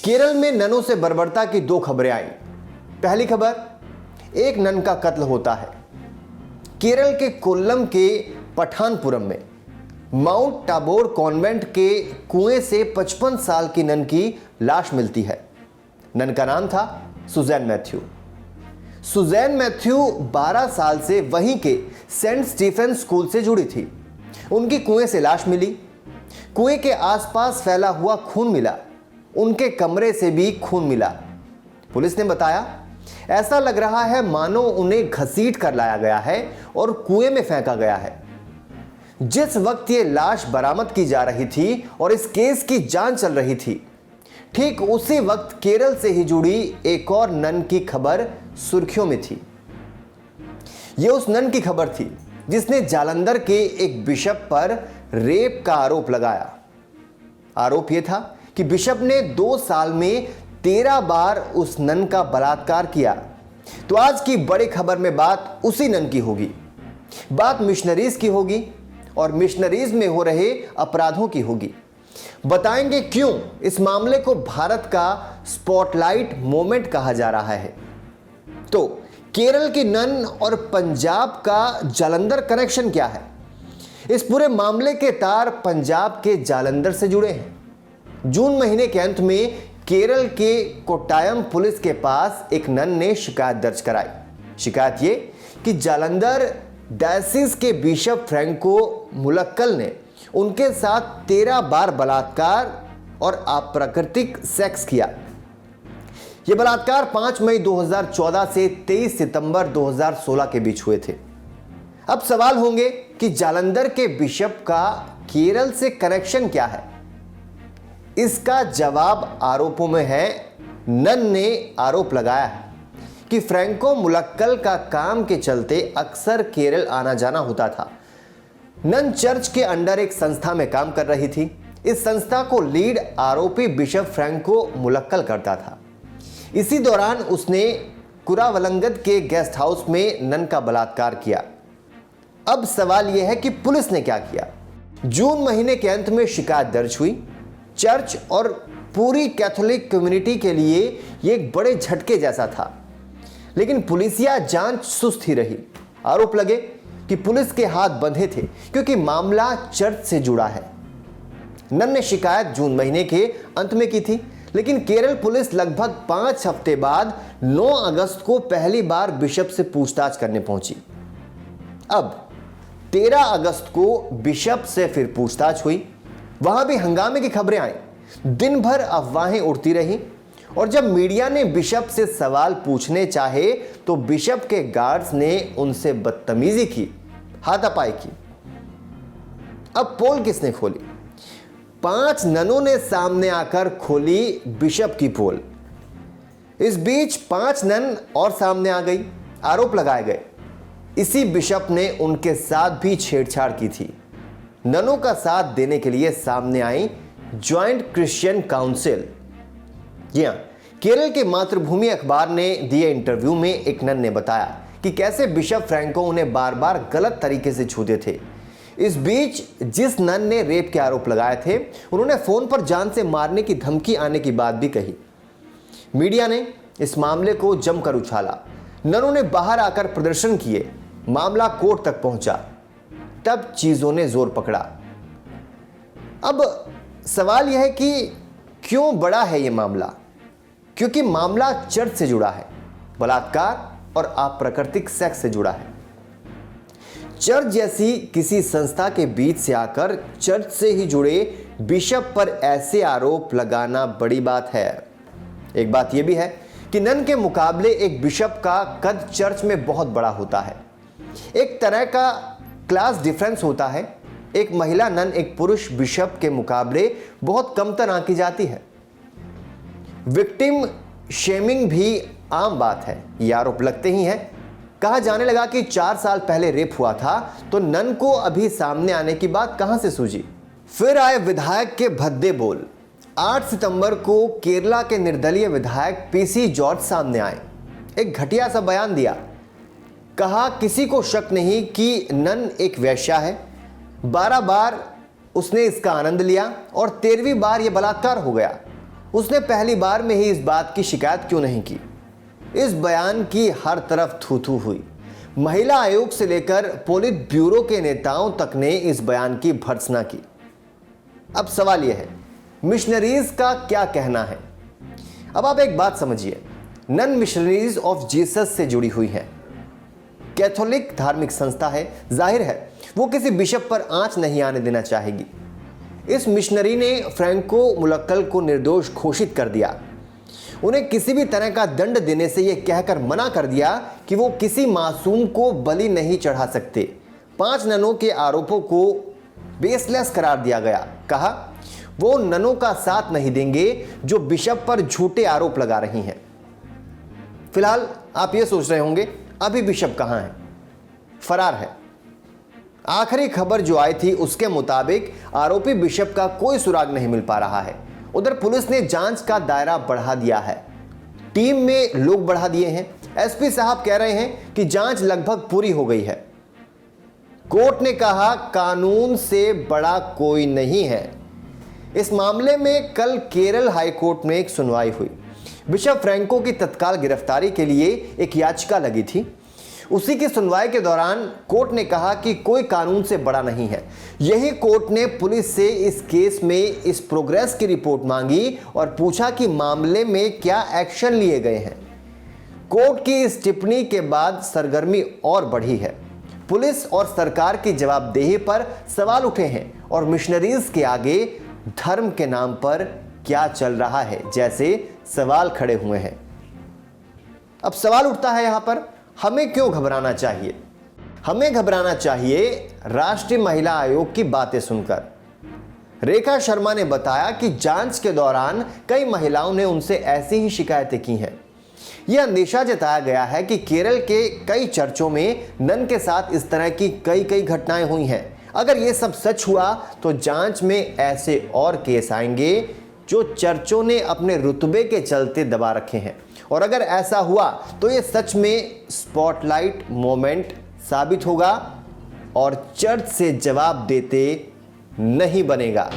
केरल में ननों से बर्बरता की दो खबरें आई। पहली खबर, एक नन का कत्ल होता है। केरल के कोल्लम के पठानपुरम में माउंट टाबोर कॉन्वेंट के कुएं से 55 साल की नन की लाश मिलती है। नन का नाम था सुजैन मैथ्यू। सुजैन मैथ्यू 12 साल से वहीं के सेंट स्टीफन स्कूल से जुड़ी थी। उनकी कुएं से लाश मिली। कुएं के आसपास फैला हुआ खून मिला। उनके कमरे से भी खून मिला। पुलिस ने बताया, ऐसा लग रहा है मानो उन्हें घसीट कर लाया गया है और कुएं में फेंका गया है। जिस वक्त ये लाश बरामद की जा रही थी और इस केस की जांच चल रही थी, ठीक उसी वक्त केरल से ही जुड़ी एक और नन की खबर सुर्खियों में थी। यह उस नन की खबर थी जिसने जालंधर के एक बिशप पर रेप का आरोप लगाया। आरोप यह था कि बिशप ने 2 साल में 13 बार उस नन का बलात्कार किया। तो आज की बड़ी खबर में बात उसी नन की होगी। बात मिशनरीज की होगी और मिशनरीज में हो रहे अपराधों की होगी। बताएंगे क्यों इस मामले को भारत का स्पॉटलाइट मोमेंट कहा जा रहा है। तो केरल की नन और पंजाब का जालंधर कनेक्शन क्या है? इस पूरे मामले के तार पंजाब के जालंधर से जुड़े हैं। जून महीने के अंत में केरल के कोट्टायम पुलिस के पास एक नन ने शिकायत दर्ज कराई। शिकायत ये कि जालंधर डायसिस के बिशप फ्रैंको मुलक्कल ने उनके साथ 13 बार बलात्कार और अप्राकृतिक सेक्स किया। यह बलात्कार 5 मई 2014 से 23 सितंबर 2016 के बीच हुए थे। अब सवाल होंगे कि जालंधर के बिशप का केरल से कनेक्शन क्या है? इसका जवाब आरोपों में है। नन ने आरोप लगाया है कि फ्रैंको मुलक्कल का काम के चलते अक्सर केरल आना जाना होता था। नन चर्च के अंडर एक संस्था में काम कर रही थी। इस संस्था को लीड आरोपी बिशप फ्रैंको मुलक्कल करता था। इसी दौरान उसने कुरावलंगद के गेस्ट हाउस में नन का बलात्कार किया। अब सवाल यह है कि पुलिस ने क्या किया? जून महीने के अंत में शिकायत दर्ज हुई। चर्च और पूरी कैथोलिक कम्युनिटी के लिए यह एक बड़े झटके जैसा था, लेकिन पुलिसिया जांच सुस्त ही रही। आरोप लगे कि पुलिस के हाथ बंधे थे क्योंकि मामला चर्च से जुड़ा है। नन ने शिकायत जून महीने के अंत में की थी, लेकिन केरल पुलिस लगभग 5 हफ्ते बाद 9 अगस्त को पहली बार बिशप से पूछताछ करने पहुंची। अब 13 अगस्त को बिशप से फिर पूछताछ हुई। वहां भी हंगामे की खबरें आई। दिन भर अफवाहें उड़ती रही और जब मीडिया ने बिशप से सवाल पूछने चाहे तो बिशप के गार्ड्स ने उनसे बदतमीजी की, हाथापाई की। अब पोल किसने खोली? 5 ननों ने सामने आकर खोली बिशप की पोल। इस बीच 5 नन और सामने आ गई। आरोप लगाए गए। इसी बिशप ने उनके साथ भी छेड़छाड़ की थी। ननों का साथ देने के लिए सामने आई ज्वाइंट क्रिश्चियन काउंसिल। जी हां, केरल के मातृभूमि अखबार ने दिए इंटरव्यू में एक नन ने बताया कि कैसे बिशप फ्रैंको उन्हें बार बार गलत तरीके से छूते थे। इस बीच जिस नन ने रेप के आरोप लगाए थे, उन्होंने फोन पर जान से मारने की धमकी आने की बात भी कही। मीडिया ने इस मामले को जमकर उछाला। ननों ने बाहर आकर प्रदर्शन किए। मामला कोर्ट तक पहुंचा। तब चीजों ने जोर पकड़ा। अब सवाल यह है कि क्यों बड़ा है यह मामला? क्योंकि मामला चर्च से जुड़ा है, बलात्कार और अप्राकृतिक सेक्स से जुड़ा है। चर्च जैसी किसी संस्था के बीच से आकर चर्च से ही जुड़े बिशप पर ऐसे आरोप लगाना बड़ी बात है। एक बात यह भी है कि नन के मुकाबले एक बिशप का कद चर्च में बहुत बड़ा होता है। एक तरह का क्लास डिफरेंस होता है। एक महिला नन एक पुरुष बिशप के मुकाबले बहुत कमतर आंकी जाती है। विक्टिम शेमिंग भी आम बात है। ये आरोप लगते ही हैं। कहा जाने लगा कि 4 साल पहले रेप हुआ था, तो नन को अभी सामने आने की बात कहां से सूझी? फिर आए विधायक के भद्दे बोल। 8 सितंबर को केरला के निर्दलीय विधायक पीसी जॉर्ज सामने आए। एक घटिया सा बयान दिया। कहा किसी को शक नहीं कि नन एक वेश्या है। 12 बार उसने इसका आनंद लिया और 13वीं बार यह बलात्कार हो गया। उसने पहली बार में ही इस बात की शिकायत क्यों नहीं की? इस बयान की हर तरफ थू थू हुई। महिला आयोग से लेकर पोलित ब्यूरो के नेताओं तक ने इस बयान की भर्त्सना की। अब सवाल यह है, मिशनरीज का क्या कहना है? अब आप एक बात समझिए, नन मिशनरीज ऑफ जीसस से जुड़ी हुई है, कैथोलिक धार्मिक संस्था है। जाहिर है वो किसी बिशप पर आंच नहीं आने देना चाहेगी। इस मिशनरी ने फ्रैंको मुलक्कल को निर्दोष घोषित कर दिया। उन्हें किसी भी तरह का दंड देने से यह कहकर मना कर दिया कि वो किसी मासूम को बलि नहीं चढ़ा सकते। 5 ननों के आरोपों को बेसलेस करार दिया गया। कहा वो ननों का साथ नहीं देंगे जो बिशप पर झूठे आरोप लगा रही हैं। फिलहाल आप ये सोच रहे होंगे अभी बिशप कहां है? फरार है। आखिरी खबर जो आई थी उसके मुताबिक आरोपी बिशप का कोई सुराग नहीं मिल पा रहा है। उधर पुलिस ने जांच का दायरा बढ़ा दिया है, टीम में लोग बढ़ा दिए हैं। एसपी साहब कह रहे हैं कि जांच लगभग पूरी हो गई है। कोर्ट ने कहा कानून से बड़ा कोई नहीं है। इस मामले में कल केरल हाईकोर्ट में एक सुनवाई हुई। बिशप फ्रैंको की तत्काल गिरफ्तारी के लिए एक याचिका लगी थी। उसी की सुनवाई के दौरान कोर्ट ने कहा कि कोई कानून से बड़ा नहीं है। यही कोर्ट ने पुलिस से इस केस में इस प्रोग्रेस की रिपोर्ट मांगी और पूछा कि मामले में क्या एक्शन लिए गए हैं। कोर्ट की इस टिप्पणी के बाद सरगर्मी और बढ़ी है। पुलिस और सरकार की जवाबदेही पर सवाल उठे हैं और मिशनरीज के आगे धर्म के नाम पर क्या चल रहा है जैसे सवाल खड़े हुए हैं। अब सवाल उठता है यहां पर, हमें क्यों घबराना चाहिए? हमें घबराना चाहिए राष्ट्रीय महिला आयोग की बातें सुनकर। रेखा शर्मा ने बताया कि जांच के दौरान कई महिलाओं ने उनसे ऐसी ही शिकायतें की हैं। यह अंदेशा जताया गया है कि केरल के कई चर्चों में नन के साथ इस तरह की कई घटनाएं हुई हैं। अगर यह सब सच हुआ तो जांच में ऐसे और केस आएंगे जो चर्चों ने अपने रुतबे के चलते दबा रखे हैं। और अगर ऐसा हुआ तो यह सच में स्पॉटलाइट मोमेंट साबित होगा और चर्च से जवाब देते नहीं बनेगा।